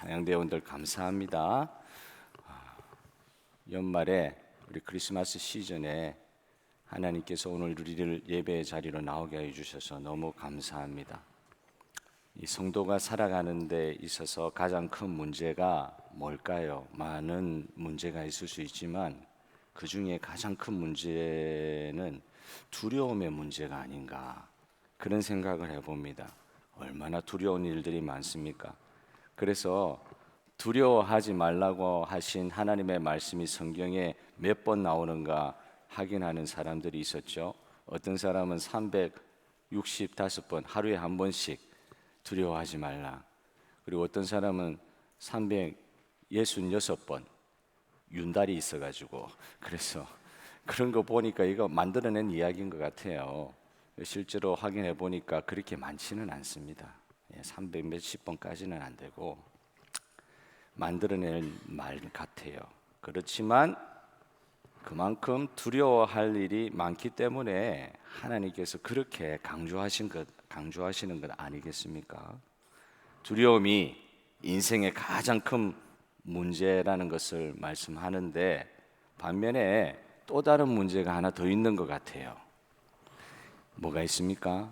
찬양대원들 감사합니다. 연말에 우리 크리스마스 시즌에 하나님께서 오늘 우리를 예배의 자리로 나오게 해주셔서 너무 감사합니다. 이 성도가 살아가는 데 있어서 가장 큰 문제가 뭘까요? 많은 문제가 있을 수 있지만 그 중에 가장 큰 문제는 두려움의 문제가 아닌가, 그런 생각을 해봅니다. 얼마나 두려운 일들이 많습니까? 그래서 두려워하지 말라고 하신 하나님의 말씀이 성경에 몇 번 나오는가 확인하는 사람들이 있었죠. 어떤 사람은 365번, 하루에 한 번씩 두려워하지 말라. 그리고 어떤 사람은 366번 윤달이 있어가지고, 그래서 그런 거 보니까 이거 만들어낸 이야기인 것 같아요. 실제로 확인해 보니까 그렇게 많지는 않습니다. 300 몇십 번까지는 안 되고 만들어낸 말 같아요. 그렇지만 그만큼 두려워할 일이 많기 때문에 하나님께서 그렇게 강조하시는 것 아니겠습니까? 두려움이 인생의 가장 큰 문제라는 것을 말씀하는데, 반면에 또 다른 문제가 하나 더 있는 것 같아요. 뭐가 있습니까?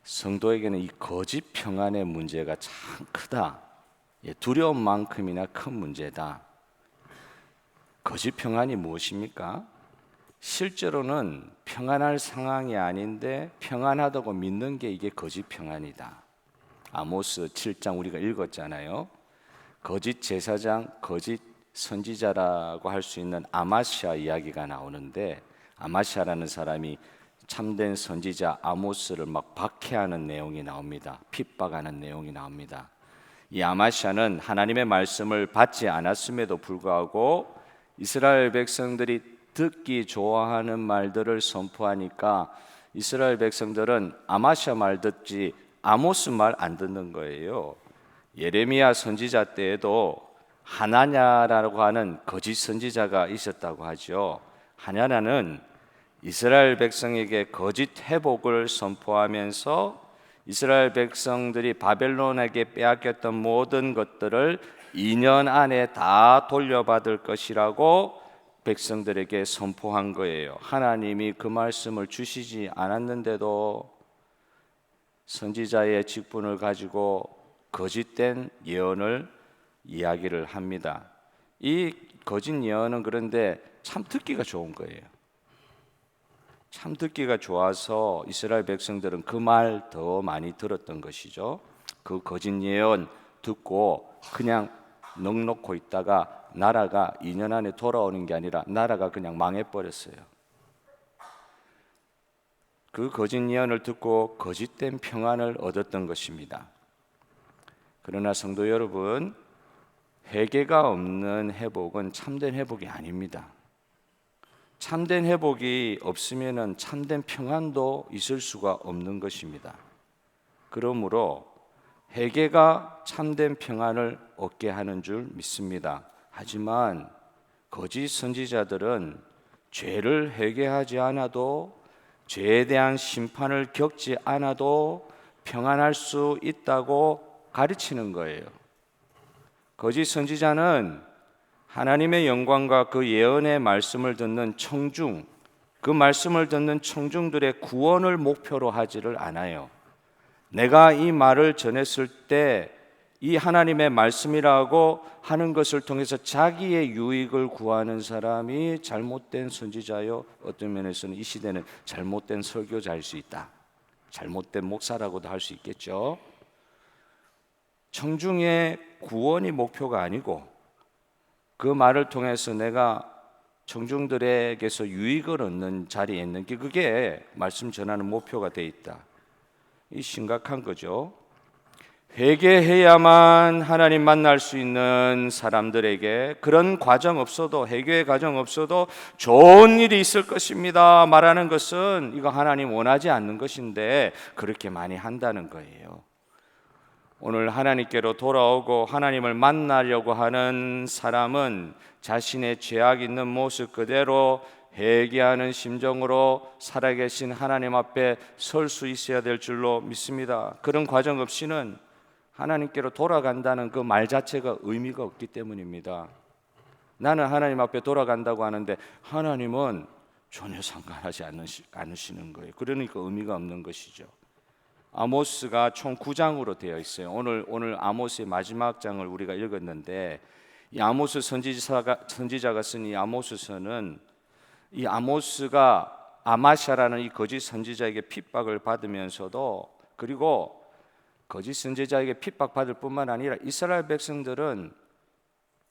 성도에게는 이 거짓 평안의 문제가 참 크다. 두려움만큼이나 큰 문제다. 거짓 평안이 무엇입니까? 실제로는 평안할 상황이 아닌데 평안하다고 믿는 게 이게 거짓 평안이다. 아모스 7장 우리가 읽었잖아요. 거짓 제사장, 거짓 선지자라고 할 수 있는 아마시아 이야기가 나오는데, 아마시아라는 사람이 참된 선지자 아모스를 막 박해하는 내용이 나옵니다. 핍박하는 내용이 나옵니다. 이 아마시아는 하나님의 말씀을 받지 않았음에도 불구하고 이스라엘 백성들이 듣기 좋아하는 말들을 선포하니까 이스라엘 백성들은 아마시아 말 듣지 아모스 말 안 듣는 거예요. 예레미야 선지자 때에도 하나냐라고 하는 거짓 선지자가 있었다고 하죠. 하나냐는 이스라엘 백성에게 거짓 회복을 선포하면서 이스라엘 백성들이 바벨론에게 빼앗겼던 모든 것들을 2년 안에 다 돌려받을 것이라고 백성들에게 선포한 거예요. 하나님이 그 말씀을 주시지 않았는데도 선지자의 직분을 가지고 거짓된 예언을 이야기를 합니다. 이 거짓 예언은 그런데 참 듣기가 좋은 거예요. 참 듣기가 좋아서 이스라엘 백성들은 그 말 더 많이 들었던 것이죠. 그 거짓 예언 듣고 그냥 넋놓고 있다가 나라가 2년 안에 돌아오는 게 아니라 나라가 그냥 망해버렸어요. 그 거짓 예언을 듣고 거짓된 평안을 얻었던 것입니다. 그러나 성도 여러분, 회개가 없는 회복은 참된 회복이 아닙니다. 참된 회복이 없으면 참된 평안도 있을 수가 없는 것입니다. 그러므로 회개가 참된 평안을 얻게 하는 줄 믿습니다. 하지만 거짓 선지자들은 죄를 회개하지 않아도, 죄에 대한 심판을 겪지 않아도 평안할 수 있다고 가르치는 거예요. 거짓 선지자는 하나님의 영광과 그 예언의 말씀을 듣는 청중, 그 말씀을 듣는 청중들의 구원을 목표로 하지를 않아요. 내가 이 말을 전했을 때 이 하나님의 말씀이라고 하는 것을 통해서 자기의 유익을 구하는 사람이 잘못된 선지자요, 어떤 면에서는 이 시대는 잘못된 설교자일 수 있다. 잘못된 목사라고도 할 수 있겠죠. 청중의 구원이 목표가 아니고 그 말을 통해서 내가 청중들에게서 유익을 얻는 자리에 있는 게, 그게 말씀 전하는 목표가 돼 있다. 이 심각한 거죠. 회개해야만 하나님 만날 수 있는 사람들에게 그런 과정 없어도, 회개의 과정 없어도 좋은 일이 있을 것입니다 말하는 것은 이거 하나님 원하지 않는 것인데 그렇게 많이 한다는 거예요. 오늘 하나님께로 돌아오고 하나님을 만나려고 하는 사람은 자신의 죄악 있는 모습 그대로 회개하는 심정으로 살아계신 하나님 앞에 설 수 있어야 될 줄로 믿습니다. 그런 과정 없이는 하나님께로 돌아간다는 그 말 자체가 의미가 없기 때문입니다. 나는 하나님 앞에 돌아간다고 하는데 하나님은 전혀 상관하지 않으시는 거예요. 그러니까 의미가 없는 것이죠. 아모스가 총 9장으로 되어 있어요. 오늘 아모스의 마지막 장을 우리가 읽었는데, 이 아모스 선지자가 쓴 이 아모스서는 이 아모스가 아마샤라는 이 거짓 선지자에게 핍박을 받으면서도, 그리고 거짓 선지자에게 핍박받을 뿐만 아니라 이스라엘 백성들은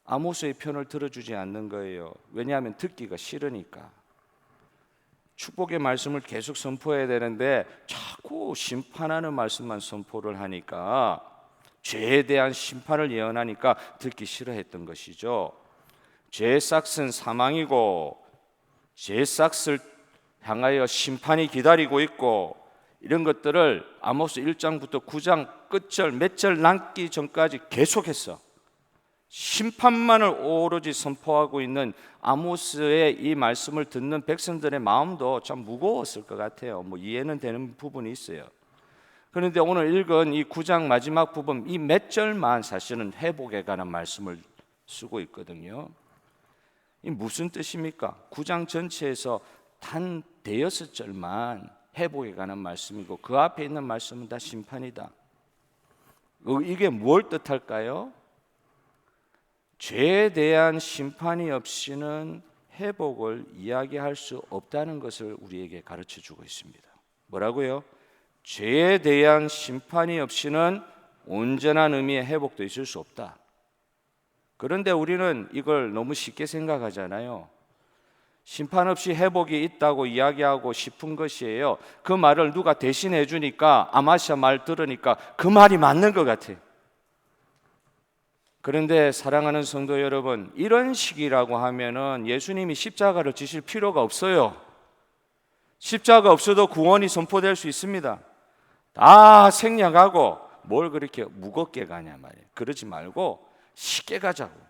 아모스의 편을 들어주지 않는 거예요. 왜냐하면 듣기가 싫으니까. 축복의 말씀을 계속 선포해야 되는데 자꾸 심판하는 말씀만 선포를 하니까, 죄에 대한 심판을 예언하니까 듣기 싫어했던 것이죠. 죄의 싹은 사망이고 죄의 싹을 향하여 심판이 기다리고 있고, 이런 것들을 아모스 1장부터 9장 끝절 몇 절 남기 전까지 계속했어. 심판만을 오로지 선포하고 있는 아모스의 이 말씀을 듣는 백성들의 마음도 참 무거웠을 것 같아요. 이해는 되는 부분이 있어요. 그런데 오늘 읽은 이 9장 마지막 부분, 이 몇 절만 사실은 회복에 관한 말씀을 쓰고 있거든요. 이 무슨 뜻입니까? 9장 전체에서 단 대여섯 절만 회복에 관한 말씀이고 그 앞에 있는 말씀은 다 심판이다. 이게 뭘 뜻할까요? 죄에 대한 심판이 없이는 회복을 이야기할 수 없다는 것을 우리에게 가르쳐 주고 있습니다. 뭐라고요? 죄에 대한 심판이 없이는 온전한 의미의 회복도 있을 수 없다. 그런데 우리는 이걸 너무 쉽게 생각하잖아요. 심판 없이 회복이 있다고 이야기하고 싶은 것이에요. 그 말을 누가 대신해 주니까, 아마샤 말 들으니까 그 말이 맞는 것 같아요. 그런데 사랑하는 성도 여러분, 이런 식이라고 하면은 예수님이 십자가를 지실 필요가 없어요. 십자가 없어도 구원이 선포될 수 있습니다. 다 생략하고 뭘 그렇게 무겁게 가냐 말이에요. 그러지 말고 쉽게 가자고.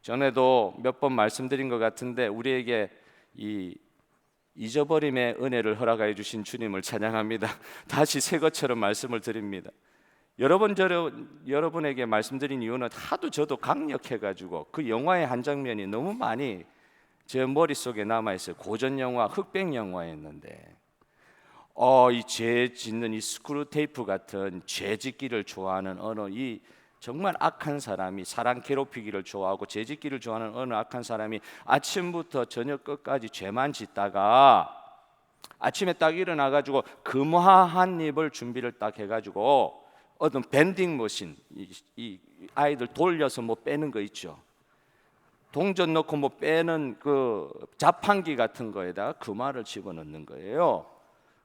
전에도 몇 번 말씀드린 것 같은데, 우리에게 이 잊어버림의 은혜를 허락해 주신 주님을 찬양합니다. 다시 새 것처럼 말씀을 드립니다. 여러분에게 말씀드린 이유는 하도 저도 강력해가지고 그 영화의 한 장면이 너무 많이 제 머릿속에 남아있어요. 고전 영화, 흑백 영화였는데 이 죄 짓는 이 스크루 테이프 같은 죄 짓기를 좋아하는 어느 이 정말 악한 사람이, 사람 괴롭히기를 좋아하고 죄 짓기를 좋아하는 어느 악한 사람이 아침부터 저녁 끝까지 죄만 짓다가 아침에 딱 일어나가지고 금화 한 입을 준비를 딱 해가지고 어떤 밴딩 머신, 이 아이들 돌려서 빼는 거 있죠. 동전 넣고 빼는 그 자판기 같은 거에다가 금화를 집어넣는 거예요.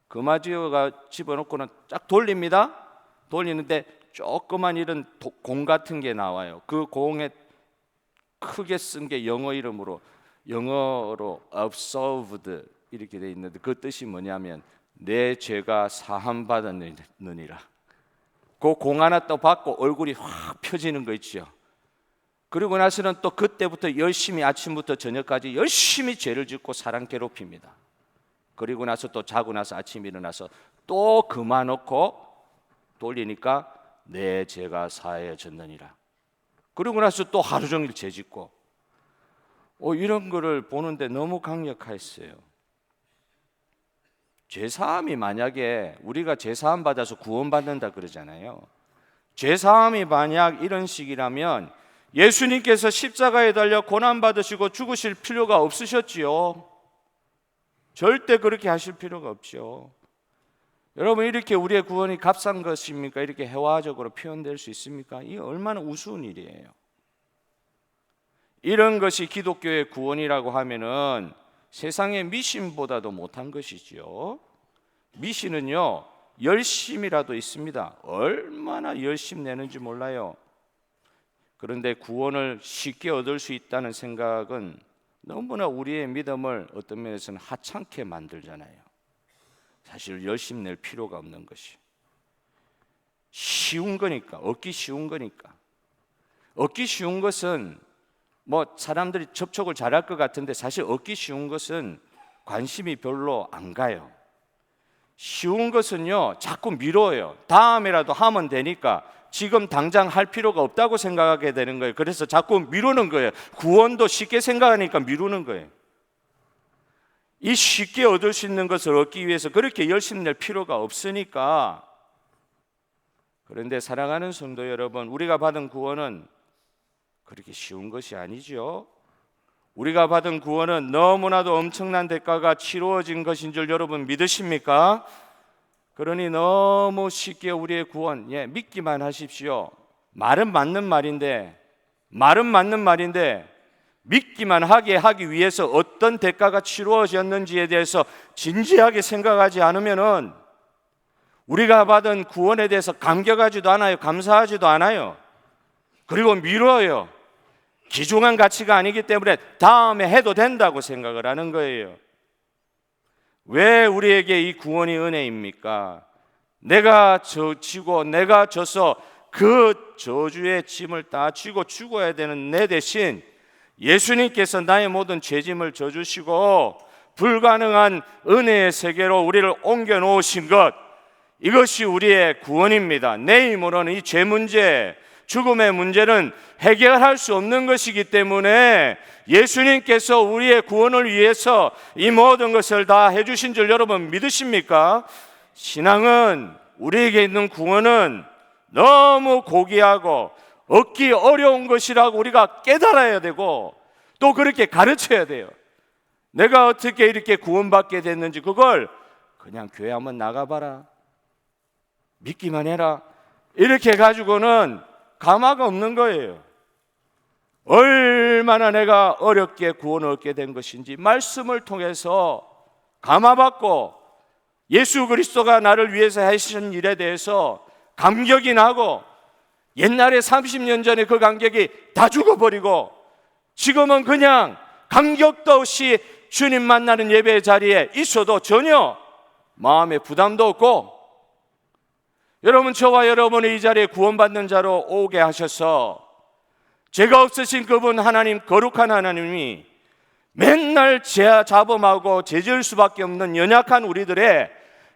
금화지어가 집어넣고는 쫙 돌립니다. 돌리는데 조그만 이런 공 같은 게 나와요. 그 공에 크게 쓴 게 영어로 absolved 이렇게 돼 있는데, 그 뜻이 뭐냐면 내 죄가 사함 받았느니라. 그 공 하나 또 받고 얼굴이 확 펴지는 거 있죠. 그리고 나서는 또 그때부터 열심히 아침부터 저녁까지 열심히 죄를 짓고 사람 괴롭힙니다. 그리고 나서 또 자고 나서 아침 일어나서 또 금화 넣고 돌리니까 내 죄가 사해졌느니라. 그리고 나서 또 하루 종일 죄 짓고, 이런 거를 보는데 너무 강력했어요. 죄사함이 만약에 우리가 죄사함 받아서 구원받는다 그러잖아요. 죄사함이 만약 이런 식이라면 예수님께서 십자가에 달려 고난받으시고 죽으실 필요가 없으셨지요. 절대 그렇게 하실 필요가 없죠. 여러분, 이렇게 우리의 구원이 값싼 것입니까? 이렇게 회화적으로 표현될 수 있습니까? 이게 얼마나 우스운 일이에요. 이런 것이 기독교의 구원이라고 하면은 세상의 미신보다도 못한 것이지요. 미신은요, 열심이라도 있습니다. 얼마나 열심 내는지 몰라요. 그런데 구원을 쉽게 얻을 수 있다는 생각은 너무나 우리의 믿음을 어떤 면에서는 하찮게 만들잖아요. 사실 열심 낼 필요가 없는 것이 쉬운 거니까, 얻기 쉬운 거니까. 얻기 쉬운 것은 사람들이 접촉을 잘할 것 같은데 사실 얻기 쉬운 것은 관심이 별로 안 가요. 쉬운 것은요 자꾸 미뤄요. 다음에라도 하면 되니까 지금 당장 할 필요가 없다고 생각하게 되는 거예요. 그래서 자꾸 미루는 거예요. 구원도 쉽게 생각하니까 미루는 거예요. 이 쉽게 얻을 수 있는 것을 얻기 위해서 그렇게 열심히 낼 필요가 없으니까. 그런데 사랑하는 성도 여러분, 우리가 받은 구원은 그렇게 쉬운 것이 아니죠. 우리가 받은 구원은 너무나도 엄청난 대가가 치루어진 것인 줄 여러분 믿으십니까? 그러니 너무 쉽게 우리의 구원, 믿기만 하십시오. 말은 맞는 말인데 믿기만 하게 하기 위해서 어떤 대가가 치루어졌는지에 대해서 진지하게 생각하지 않으면은 우리가 받은 구원에 대해서 감격하지도 않아요. 감사하지도 않아요. 그리고 미뤄요. 귀중한 가치가 아니기 때문에 다음에 해도 된다고 생각을 하는 거예요. 왜 우리에게 이 구원이 은혜입니까? 내가 지고 내가 져서 그 저주의 짐을 다 지고 죽어야 되는 내 대신 예수님께서 나의 모든 죄짐을 져주시고 불가능한 은혜의 세계로 우리를 옮겨 놓으신 것, 이것이 우리의 구원입니다. 내 힘으로는 이 죄 문제, 죽음의 문제는 해결할 수 없는 것이기 때문에 예수님께서 우리의 구원을 위해서 이 모든 것을 다 해주신 줄 여러분 믿으십니까? 신앙은, 우리에게 있는 구원은 너무 고귀하고 얻기 어려운 것이라고 우리가 깨달아야 되고 또 그렇게 가르쳐야 돼요. 내가 어떻게 이렇게 구원받게 됐는지 그걸 그냥 교회 한번 나가봐라, 믿기만 해라, 이렇게 가지고는 가마가 없는 거예요. 얼마나 내가 어렵게 구원을 얻게 된 것인지 말씀을 통해서 감화받고 예수 그리스도가 나를 위해서 하신 일에 대해서 감격이 나고, 옛날에 30년 전에 그 감격이 다 죽어버리고 지금은 그냥 감격도 없이 주님 만나는 예배 자리에 있어도 전혀 마음에 부담도 없고, 여러분, 저와 여러분의 이 자리에 구원받는 자로 오게 하셔서 죄가 없으신 그분 하나님, 거룩한 하나님이 맨날 죄 잡음하고 죄 지을 수밖에 없는 연약한 우리들의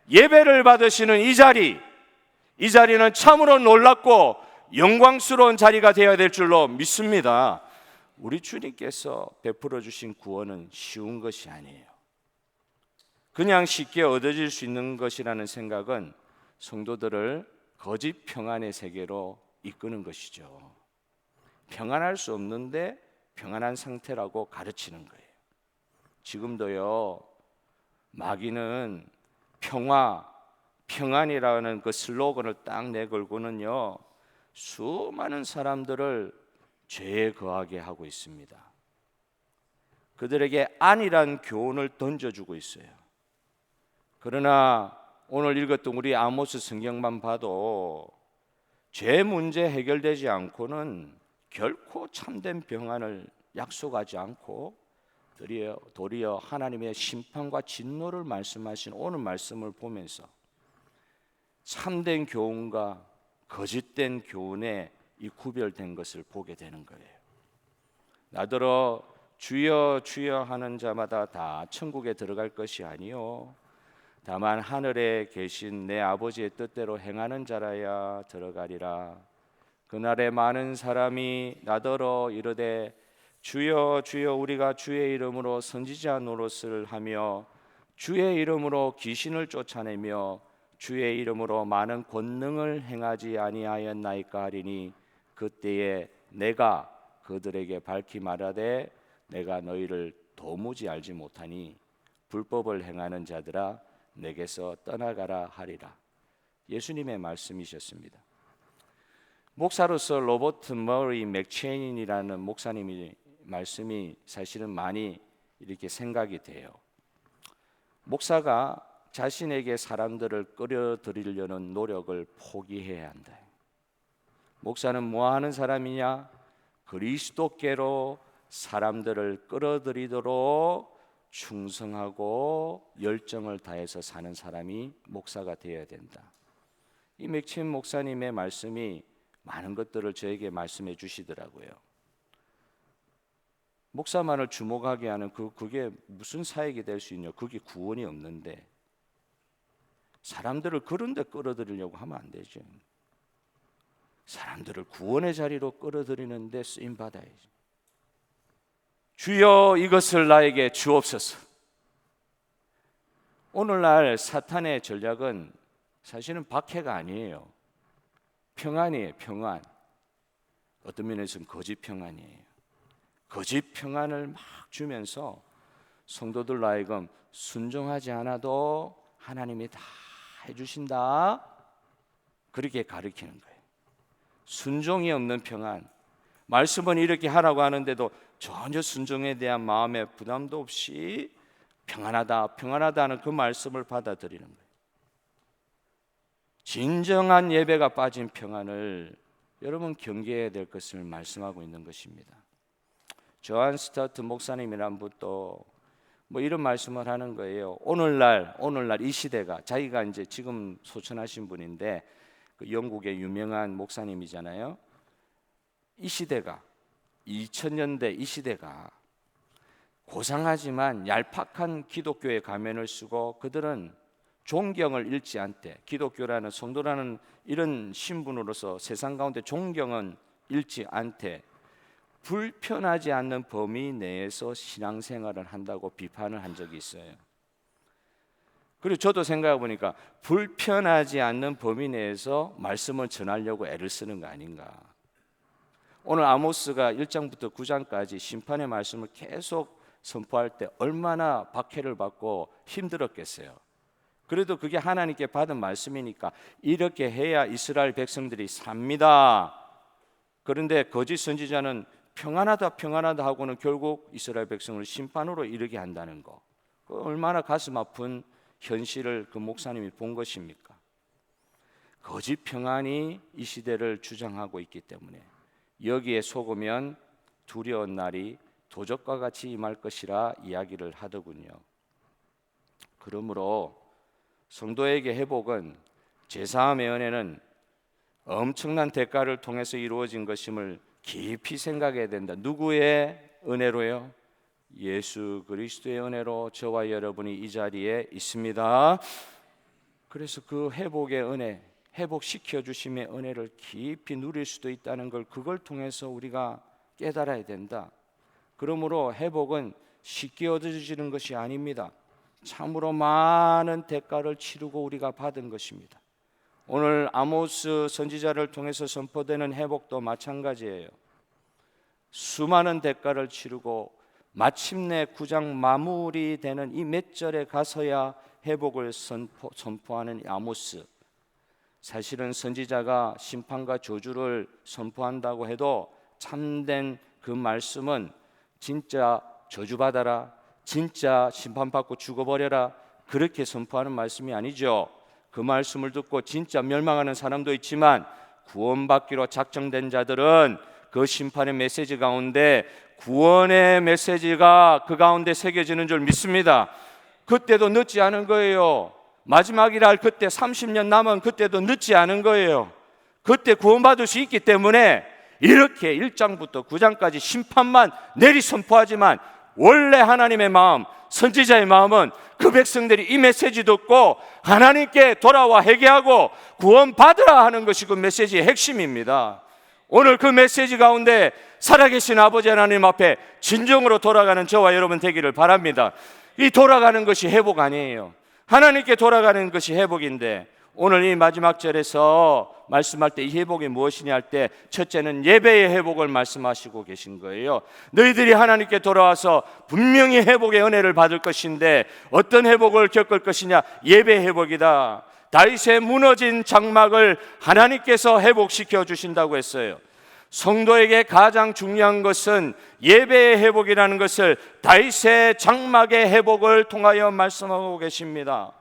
예배를 받으시는 이 자리는 참으로 놀랍고 영광스러운 자리가 되어야 될 줄로 믿습니다. 우리 주님께서 베풀어 주신 구원은 쉬운 것이 아니에요. 그냥 쉽게 얻어질 수 있는 것이라는 생각은 성도들을 거짓 평안의 세계로 이끄는 것이죠. 평안할 수 없는데 평안한 상태라고 가르치는 거예요. 지금도요, 마귀는 평안이라는 그 슬로건을 딱 내걸고는요, 수많은 사람들을 죄에 거하게 하고 있습니다. 그들에게 안이란 교훈을 던져주고 있어요. 그러나 오늘 읽었던 우리 아모스 성경만 봐도 죄 문제 해결되지 않고는 결코 참된 평안을 약속하지 않고 도리어 하나님의 심판과 진노를 말씀하신 오늘 말씀을 보면서 참된 교훈과 거짓된 교훈에 이 구별된 것을 보게 되는 거예요. 나더러 주여 주여 하는 자마다 다 천국에 들어갈 것이 아니요 다만 하늘에 계신 내 아버지의 뜻대로 행하는 자라야 들어가리라. 그날에 많은 사람이 나더러 이르되 주여 주여 우리가 주의 이름으로 선지자 노릇을 하며 주의 이름으로 귀신을 쫓아내며 주의 이름으로 많은 권능을 행하지 아니하였나이까 하리니 그때에 내가 그들에게 밝히 말하되 내가 너희를 도무지 알지 못하니 불법을 행하는 자들아 내게서 떠나가라 하리라. 예수님의 말씀이셨습니다. 목사로서 로버트 머리 맥체인이라는 목사님의 말씀이 사실은 많이 이렇게 생각이 돼요. 목사가 자신에게 사람들을 끌어들이려는 노력을 포기해야 한다. 목사는 뭐 하는 사람이냐? 그리스도께로 사람들을 끌어들이도록 충성하고 열정을 다해서 사는 사람이 목사가 되어야 된다. 이 맥체인 목사님의 말씀이 많은 것들을 저에게 말씀해 주시더라고요. 목사만을 주목하게 하는 그게 무슨 사역이 될 수 있냐? 그게 구원이 없는데 사람들을 그런 데 끌어들이려고 하면 안 되죠. 사람들을 구원의 자리로 끌어들이는 데 쓰임 받아야지. 주여 이것을 나에게 주옵소서. 오늘날 사탄의 전략은 사실은 박해가 아니에요. 평안이에요. 평안. 어떤 면에서는 거짓 평안이에요. 거짓 평안을 막 주면서 성도들 하여금 순종하지 않아도 하나님이 다 해주신다, 그렇게 가르치는 거예요. 순종이 없는 평안. 말씀은 이렇게 하라고 하는데도 전혀 순종에 대한 마음의 부담도 없이 평안하다, 평안하다는 그 말씀을 받아들이는 거예요. 진정한 예배가 빠진 평안을 여러분 경계해야 될 것을 말씀하고 있는 것입니다. 조한 스타트 목사님이란 분도 뭐 이런 말씀을 하는 거예요. 오늘날 이 시대가, 자기가 이제 지금 소천하신 분인데 그 영국의 유명한 목사님이잖아요. 이 시대가 2000년대 이 시대가 고상하지만 얄팍한 기독교의 가면을 쓰고 그들은 존경을 잃지 않되, 기독교라는 성도라는 이런 신분으로서 세상 가운데 존경은 잃지 않되 불편하지 않는 범위 내에서 신앙생활을 한다고 비판을 한 적이 있어요. 그리고 저도 생각해 보니까 불편하지 않는 범위 내에서 말씀을 전하려고 애를 쓰는 거 아닌가. 오늘 아모스가 1장부터 9장까지 심판의 말씀을 계속 선포할 때 얼마나 박해를 받고 힘들었겠어요. 그래도 그게 하나님께 받은 말씀이니까 이렇게 해야 이스라엘 백성들이 삽니다. 그런데 거짓 선지자는 평안하다 평안하다 하고는 결국 이스라엘 백성을 심판으로 이르게 한다는 거, 얼마나 가슴 아픈 현실을 그 목사님이 본 것입니까? 거짓 평안이 이 시대를 주장하고 있기 때문에 여기에 속으면 두려운 날이 도적과 같이 임할 것이라 이야기를 하더군요. 그러므로 성도에게 회복은, 제사함의 은혜는 엄청난 대가를 통해서 이루어진 것임을 깊이 생각해야 된다. 누구의 은혜로요? 예수 그리스도의 은혜로 저와 여러분이 이 자리에 있습니다. 그래서 그 회복의 은혜, 회복시켜 주심의 은혜를 깊이 누릴 수도 있다는 걸, 그걸 통해서 우리가 깨달아야 된다. 그러므로 회복은 쉽게 얻어지는 것이 아닙니다. 참으로 많은 대가를 치르고 우리가 받은 것입니다. 오늘 아모스 선지자를 통해서 선포되는 회복도 마찬가지예요. 수많은 대가를 치르고 마침내 9장 마무리되는 이 몇 절에 가서야 회복을 선포하는 아모스. 사실은 선지자가 심판과 저주를 선포한다고 해도 참된 그 말씀은 진짜 저주받아라, 진짜 심판받고 죽어버려라, 그렇게 선포하는 말씀이 아니죠. 그 말씀을 듣고 진짜 멸망하는 사람도 있지만 구원받기로 작정된 자들은 그 심판의 메시지 가운데 구원의 메시지가 그 가운데 새겨지는 줄 믿습니다. 그때도 늦지 않은 거예요. 마지막이라 할 그때 30년 남은 그때도 늦지 않은 거예요. 그때 구원받을 수 있기 때문에 이렇게 1장부터 9장까지 심판만 내리 선포하지만 원래 하나님의 마음, 선지자의 마음은 그 백성들이 이 메시지 듣고 하나님께 돌아와 회개하고 구원받으라 하는 것이 그 메시지의 핵심입니다. 오늘 그 메시지 가운데 살아계신 아버지 하나님 앞에 진정으로 돌아가는 저와 여러분 되기를 바랍니다. 이 돌아가는 것이 회복 아니에요. 하나님께 돌아가는 것이 회복인데, 오늘 이 마지막 절에서 말씀할 때 이 회복이 무엇이냐 할 때 첫째는 예배의 회복을 말씀하시고 계신 거예요. 너희들이 하나님께 돌아와서 분명히 회복의 은혜를 받을 것인데 어떤 회복을 겪을 것이냐? 예배의 회복이다. 다윗의 무너진 장막을 하나님께서 회복시켜 주신다고 했어요. 성도에게 가장 중요한 것은 예배의 회복이라는 것을 다윗의 장막의 회복을 통하여 말씀하고 계십니다.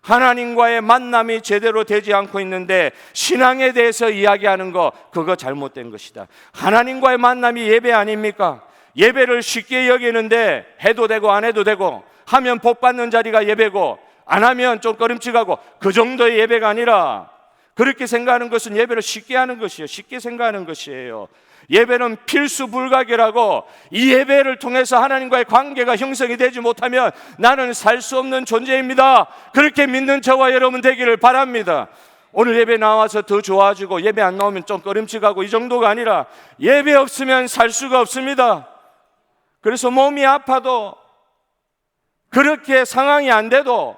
하나님과의 만남이 제대로 되지 않고 있는데 신앙에 대해서 이야기하는 거, 그거 잘못된 것이다. 하나님과의 만남이 예배 아닙니까? 예배를 쉽게 여기는데 해도 되고 안 해도 되고, 하면 복 받는 자리가 예배고 안 하면 좀 꺼림칙하고, 그 정도의 예배가 아니라 그렇게 생각하는 것은 예배를 쉽게 하는 것이에요. 쉽게 생각하는 것이에요. 예배는 필수 불가결하고, 이 예배를 통해서 하나님과의 관계가 형성이 되지 못하면 나는 살 수 없는 존재입니다. 그렇게 믿는 저와 여러분 되기를 바랍니다. 오늘 예배 나와서 더 좋아지고 예배 안 나오면 좀 꺼림칙하고 이 정도가 아니라 예배 없으면 살 수가 없습니다. 그래서 몸이 아파도 그렇게 상황이 안 돼도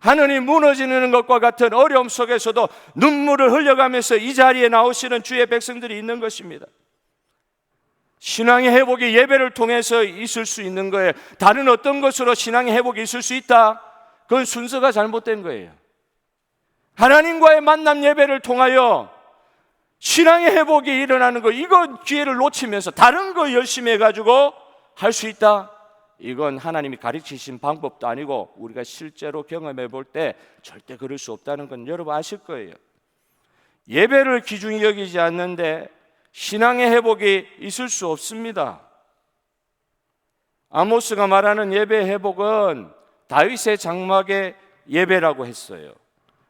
하늘이 무너지는 것과 같은 어려움 속에서도 눈물을 흘려가면서 이 자리에 나오시는 주의 백성들이 있는 것입니다. 신앙의 회복이 예배를 통해서 있을 수 있는 거예요. 다른 어떤 것으로 신앙의 회복이 있을 수 있다? 그건 순서가 잘못된 거예요. 하나님과의 만남 예배를 통하여 신앙의 회복이 일어나는 거, 이거 기회를 놓치면서 다른 거 열심히 해가지고 할 수 있다? 이건 하나님이 가르치신 방법도 아니고 우리가 실제로 경험해 볼 때 절대 그럴 수 없다는 건 여러분 아실 거예요. 예배를 귀중히 여기지 않는데 신앙의 회복이 있을 수 없습니다. 아모스가 말하는 예배 회복은 다윗의 장막의 예배라고 했어요.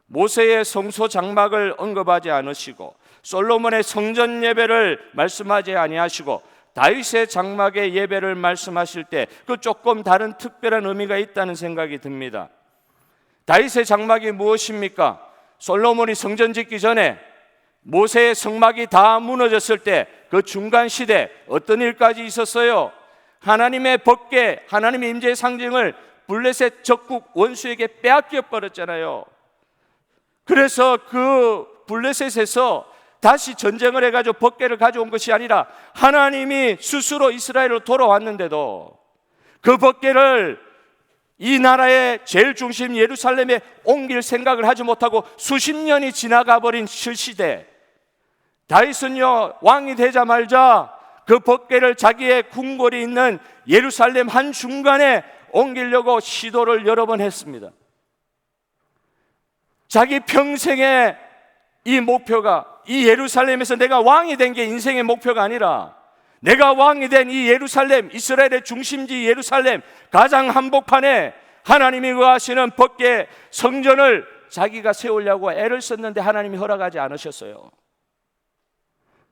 모세의 성소 장막을 언급하지 않으시고 솔로몬의 성전 예배를 말씀하지 아니하시고 다윗의 장막의 예배를 말씀하실 때 그 조금 다른 특별한 의미가 있다는 생각이 듭니다. 다윗의 장막이 무엇입니까? 솔로몬이 성전 짓기 전에 모세의 성막이 다 무너졌을 때 그 중간 시대 어떤 일까지 있었어요? 하나님의 법궤, 하나님의 임재의 상징을 블레셋 적국 원수에게 빼앗겨 버렸잖아요. 그래서 그 블레셋에서 다시 전쟁을 해가지고 법궤를 가져온 것이 아니라 하나님이 스스로 이스라엘로 돌아왔는데도 그 법궤를 이 나라의 제일 중심 예루살렘에 옮길 생각을 하지 못하고 수십 년이 지나가 버린 실시대, 다윗은요 왕이 되자마자 그 법궤를 자기의 궁궐이 있는 예루살렘 한 중간에 옮기려고 시도를 여러 번 했습니다. 자기 평생의 이 목표가 이 예루살렘에서 내가 왕이 된 게 인생의 목표가 아니라 내가 왕이 된 이 예루살렘, 이스라엘의 중심지 예루살렘 가장 한복판에 하나님이 거하시는 법궤 성전을 자기가 세우려고 애를 썼는데 하나님이 허락하지 않으셨어요.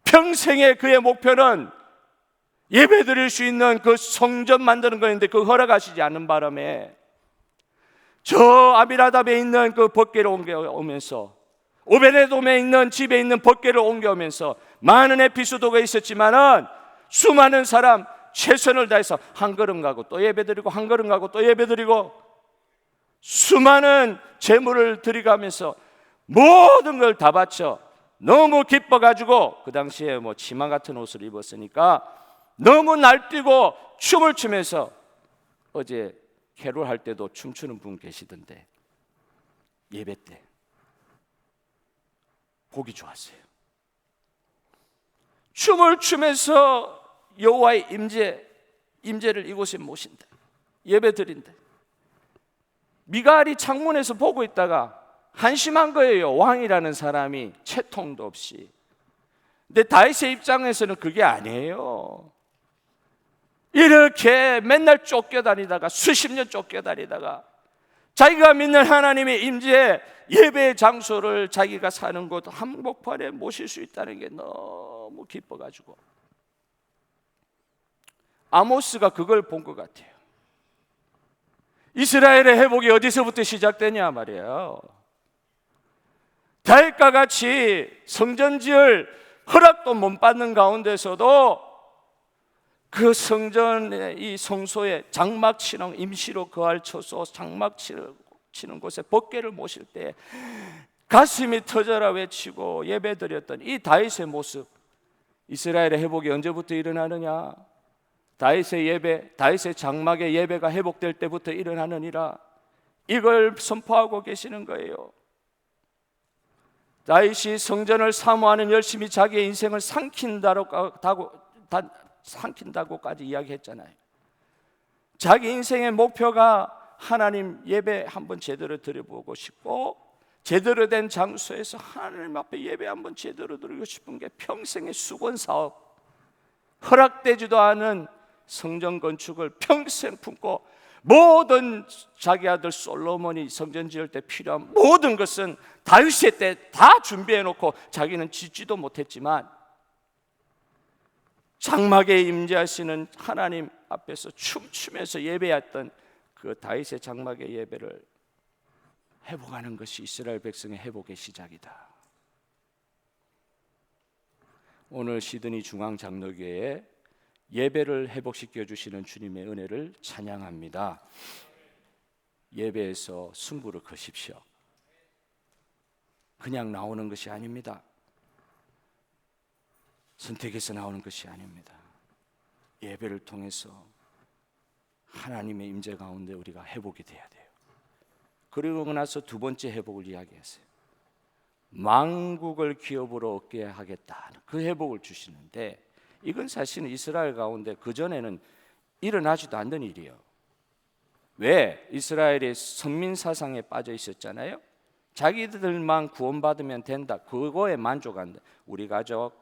평생의 그의 목표는 예배 드릴 수 있는 그 성전 만드는 거였는데 그 허락하시지 않는 바람에 저 아비라답에 있는 그 법궤를 옮겨오면서 오베데돔에 있는 집에 있는 법궤를 옮겨오면서 많은 에피소드가 있었지만은 수많은 사람 최선을 다해서 한 걸음 가고 또 예배드리고 한 걸음 가고 또 예배드리고 수많은 재물을 드리가면서 모든 걸 다 바쳐 너무 기뻐가지고 그 당시에 뭐 치마 같은 옷을 입었으니까 너무 날뛰고 춤을 추면서 어제 캐롤 할 때도 춤추는 분 계시던데 예배 때 보기 좋았어요. 춤을 추면서 여호와의 임재를 이곳에 모신다, 예배 드린다. 미갈이 창문에서 보고 있다가 한심한 거예요. 왕이라는 사람이 채통도 없이. 근데 다윗의 입장에서는 그게 아니에요. 이렇게 맨날 쫓겨다니다가 수십 년 쫓겨다니다가 자기가 믿는 하나님의 임재 예배의 장소를 자기가 사는 곳 한복판에 모실 수 있다는 게 너무 기뻐가지고 아모스가 그걸 본 것 같아요. 이스라엘의 회복이 어디서부터 시작되냐 말이에요. 다윗과 같이 성전 지을 허락도 못 받는 가운데서도 그 성전의 이 성소에 장막 치는 임시로 거할 처소 장막 치는 곳에 법궤를 모실 때 가슴이 터져라 외치고 예배드렸던 이 다윗의 모습, 이스라엘의 회복이 언제부터 일어나느냐? 다윗의 예배, 다윗의 장막의 예배가 회복될 때부터 일어나느니라. 이걸 선포하고 계시는 거예요. 다윗이 성전을 사모하는 열심히 자기의 인생을 삼킨다고까지 이야기했잖아요. 자기 인생의 목표가 하나님 예배 한번 제대로 드려보고 싶고 제대로 된 장소에서 하나님 앞에 예배 한번 제대로 드리고 싶은 게 평생의 수건 사업, 허락되지도 않은 성전 건축을 평생 품고 모든 자기 아들 솔로몬이 성전 지을 때 필요한 모든 것은 다윗의 때 다 준비해 놓고 자기는 짓지도 못했지만 장막에 임재하시는 하나님 앞에서 춤추면서 예배했던 그 다윗의 장막의 예배를 회복하는 것이 이스라엘 백성의 회복의 시작이다. 오늘 시드니 중앙장로교회에 예배를 회복시켜 주시는 주님의 은혜를 찬양합니다. 예배에서 승부를 거십시오. 그냥 나오는 것이 아닙니다. 선택해서 나오는 것이 아닙니다. 예배를 통해서 하나님의 임재 가운데 우리가 회복이 돼야 돼요. 그리고 나서 두 번째 회복을 이야기했어요. 만국을 기업으로 얻게 하겠다. 그 회복을 주시는데 이건 사실은 이스라엘 가운데 그전에는 일어나지도 않는 일이에요. 왜? 이스라엘이 선민 사상에 빠져 있었잖아요. 자기들만 구원받으면 된다. 그거에 만족한다. 우리 가족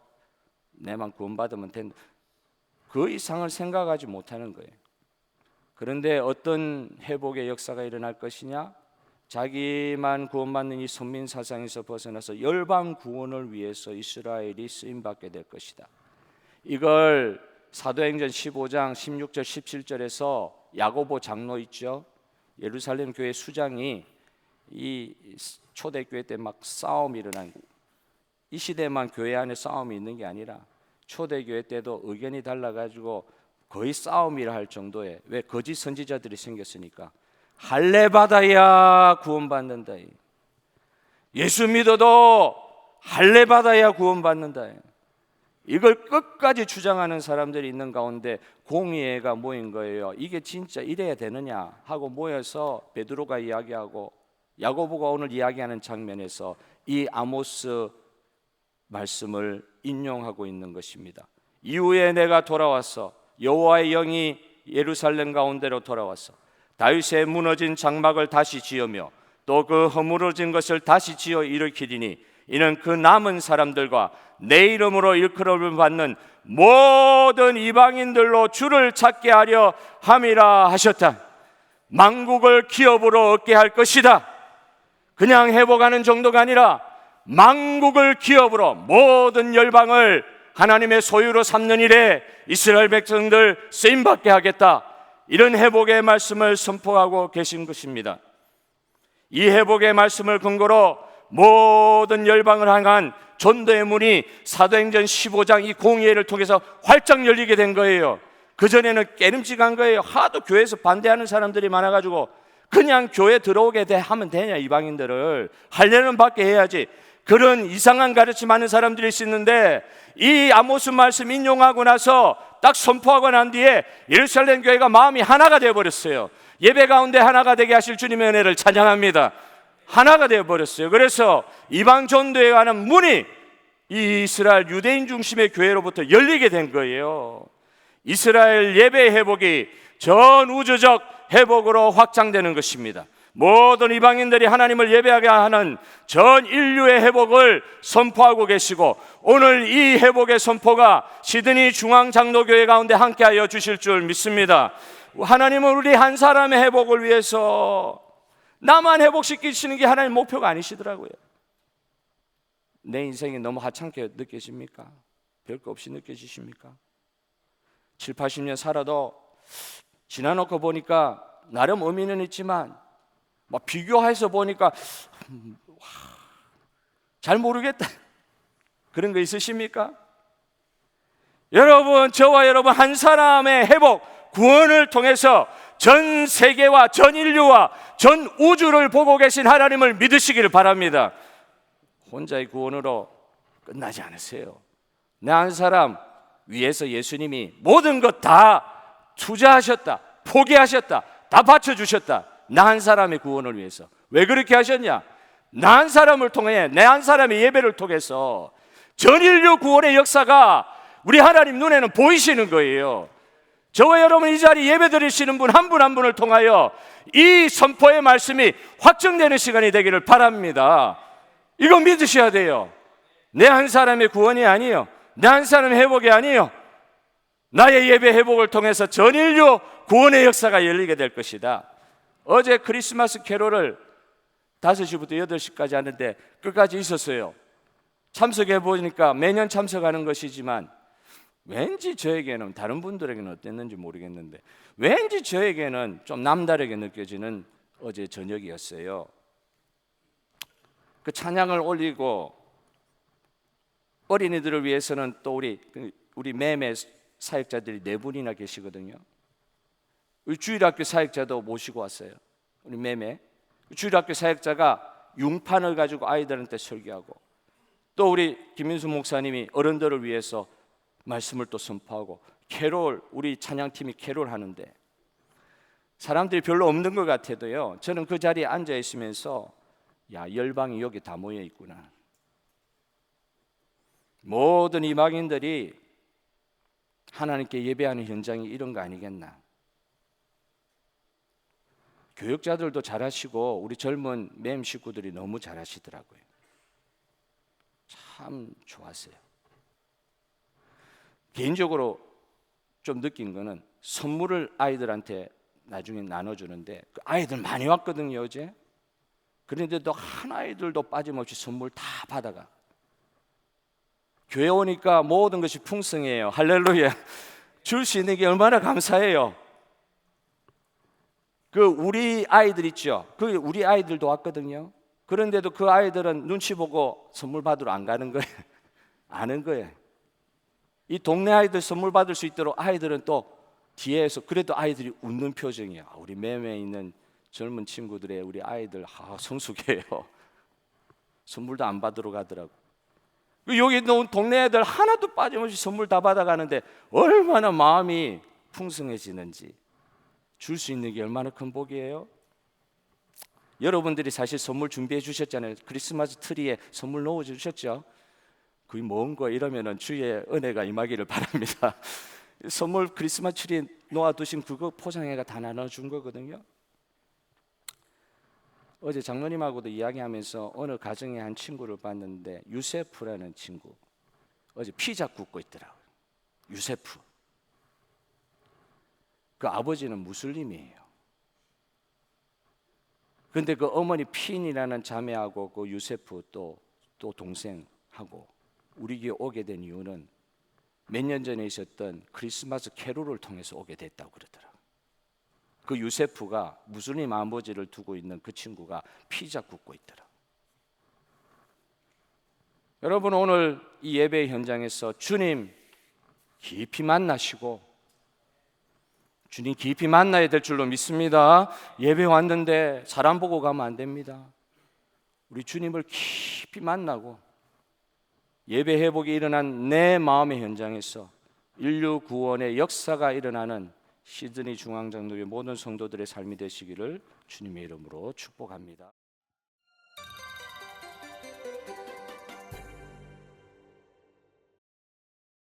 내만 구원받으면 된다. 그 이상을 생각하지 못하는 거예요. 그런데 어떤 회복의 역사가 일어날 것이냐? 자기만 구원받는 이 선민 사상에서 벗어나서 열방 구원을 위해서 이스라엘이 쓰임받게 될 것이다. 이걸 사도행전 15장 16절 17절에서 야고보 장로 있죠. 예루살렘 교회 수장이 이 초대교회 때 막 싸움이 일어난, 이 시대만 교회 안에 싸움이 있는 게 아니라 초대교회 때도 의견이 달라가지고 거의 싸움이라 할 정도의, 왜? 거짓 선지자들이 생겼으니까. 할례 받아야 구원받는다. 예수 믿어도 할례 받아야 구원받는다. 이걸 끝까지 주장하는 사람들이 있는 가운데 공의회가 모인 거예요. 이게 진짜 이래야 되느냐 하고 모여서 베드로가 이야기하고 야고보가 오늘 이야기하는 장면에서 이 아모스 말씀을 인용하고 있는 것입니다. 이후에 내가 돌아왔어. 여호와의 영이 예루살렘 가운데로 돌아왔어. 다윗의 무너진 장막을 다시 지으며 또 그 허물어진 것을 다시 지어 일으키리니 이는 그 남은 사람들과 내 이름으로 일컬음을 받는 모든 이방인들로 주를 찾게 하려 함이라 하셨다. 만국을 기업으로 얻게 할 것이다. 그냥 회복하는 정도가 아니라 만국을 기업으로 모든 열방을 하나님의 소유로 삼는 일에 이스라엘 백성들 쓰임받게 하겠다. 이런 회복의 말씀을 선포하고 계신 것입니다. 이 회복의 말씀을 근거로 모든 열방을 향한 전도의 문이 사도행전 15장 이 공의회를 통해서 활짝 열리게 된 거예요. 그전에는 깨름직한 거예요. 하도 교회에서 반대하는 사람들이 많아가지고 그냥 교회 들어오게 하면 되냐, 이방인들을 할례는 받게 해야지, 그런 이상한 가르침하는 사람들이 있었는데 이 아모스 말씀 인용하고 나서 딱 선포하고 난 뒤에 예루살렘 교회가 마음이 하나가 되어버렸어요. 예배 가운데 하나가 되게 하실 주님의 은혜를 찬양합니다. 하나가 되어버렸어요. 그래서 이방 전도에 관한 문이 이 이스라엘 유대인 중심의 교회로부터 열리게 된 거예요. 이스라엘 예배 회복이 전 우주적 회복으로 확장되는 것입니다. 모든 이방인들이 하나님을 예배하게 하는 전 인류의 회복을 선포하고 계시고 오늘 이 회복의 선포가 시드니 중앙장로교회 가운데 함께하여 주실 줄 믿습니다. 하나님은 우리 한 사람의 회복을 위해서 나만 회복시키시는 게 하나님 목표가 아니시더라고요. 내 인생이 너무 하찮게 느껴집니까? 별거 없이 느껴지십니까? 7, 80년 살아도 지나놓고 보니까 나름 의미는 있지만 막 비교해서 보니까 잘 모르겠다, 그런 거 있으십니까? 여러분, 저와 여러분 한 사람의 회복, 구원을 통해서 전 세계와 전 인류와 전 우주를 보고 계신 하나님을 믿으시기를 바랍니다. 혼자의 구원으로 끝나지 않으세요. 내 한 사람 위해서 예수님이 모든 것 다 투자하셨다, 포기하셨다, 다 바쳐주셨다. 나 한 사람의 구원을 위해서. 왜 그렇게 하셨냐? 나 한 사람을 통해, 내 한 사람의 예배를 통해서 전 인류 구원의 역사가 우리 하나님 눈에는 보이시는 거예요. 저와 여러분 이 자리 예배 드리시는 분 한 분 한 분을 통하여 이 선포의 말씀이 확정되는 시간이 되기를 바랍니다. 이거 믿으셔야 돼요. 내 한 사람의 구원이 아니에요. 내 한 사람의 회복이 아니에요. 나의 예배 회복을 통해서 전 인류 구원의 역사가 열리게 될 것이다. 어제 크리스마스 캐롤을 5시부터 8시까지 하는데 끝까지 있었어요. 참석해 보니까 매년 참석하는 것이지만 왠지 저에게는, 다른 분들에게는 어땠는지 모르겠는데 왠지 저에게는 좀 남다르게 느껴지는 어제 저녁이었어요. 그 찬양을 올리고 어린이들을 위해서는 또 우리 매매 사역자들이 4분이나 계시거든요. 우리 주일학교 사역자도 모시고 왔어요. 우리 매매 주일학교 사역자가 융판을 가지고 아이들한테 설교하고, 또 우리 김민수 목사님이 어른들을 위해서 말씀을 또 선포하고, 캐롤, 우리 찬양팀이 캐롤 하는데 사람들이 별로 없는 것 같아도요, 저는 그 자리에 앉아 있으면서 야, 열방이 여기 다 모여 있구나. 모든 이방인들이 하나님께 예배하는 현장이 이런 거 아니겠나. 교육자들도 잘하시고 우리 젊은 맴 식구들이 너무 잘하시더라고요. 참 좋았어요. 개인적으로 좀 느낀 거는 선물을 아이들한테 나중에 나눠주는데, 그 아이들 많이 왔거든요 어제. 그런데도 한 아이들도 빠짐없이 선물 다 받아가. 교회 오니까 모든 것이 풍성해요. 할렐루야. 줄 수 있는 게 얼마나 감사해요. 그 우리 아이들 있죠. 그 우리 아이들도 왔거든요. 그런데도 그 아이들은 눈치 보고 선물 받으러 안 가는 거예요. 아는 거예요. 이 동네 아이들 선물 받을 수 있도록 아이들은 또 뒤에서, 그래도 아이들이 웃는 표정이야. 우리 매매에 있는 젊은 친구들의 우리 아이들 성숙해요. 선물도 안 받으러 가더라고. 여기 있는 동네 애들 하나도 빠짐없이 선물 다 받아가는데 얼마나 마음이 풍성해지는지, 줄 수 있는 게 얼마나 큰 복이에요. 여러분들이 사실 선물 준비해 주셨잖아요. 크리스마스 트리에 선물 넣어 주셨죠. 그게 뭔 거 이러면은 주의 은혜가 임하기를 바랍니다. 선물 크리스마스 트리에 놓아두신 그거 포장해가 다 나눠준 거거든요. 어제 장로님하고도 이야기하면서 어느 가정의 한 친구를 봤는데, 유세프라는 친구, 어제 피자 굽고 있더라고요. 유세프. 그 아버지는 무슬림이에요. 그런데 그 어머니 핀이라는 자매하고 그 유세프 또 동생하고 우리 교회 오게 된 이유는 몇 년 전에 있었던 크리스마스 캐롤을 통해서 오게 됐다고 그러더라고요. 그 유세프가 무슬림 아버지를 두고 있는 그 친구가 피자 굽고 있더라. 여러분, 오늘 이 예배 현장에서 주님 깊이 만나시고, 주님 깊이 만나야 될 줄로 믿습니다. 예배 왔는데 사람 보고 가면 안 됩니다. 우리 주님을 깊이 만나고 예배 회복이 일어난 내 마음의 현장에서 인류 구원의 역사가 일어나는 시드니 중앙장로교회 모든 성도들의 삶이 되시기를 주님의 이름으로 축복합니다.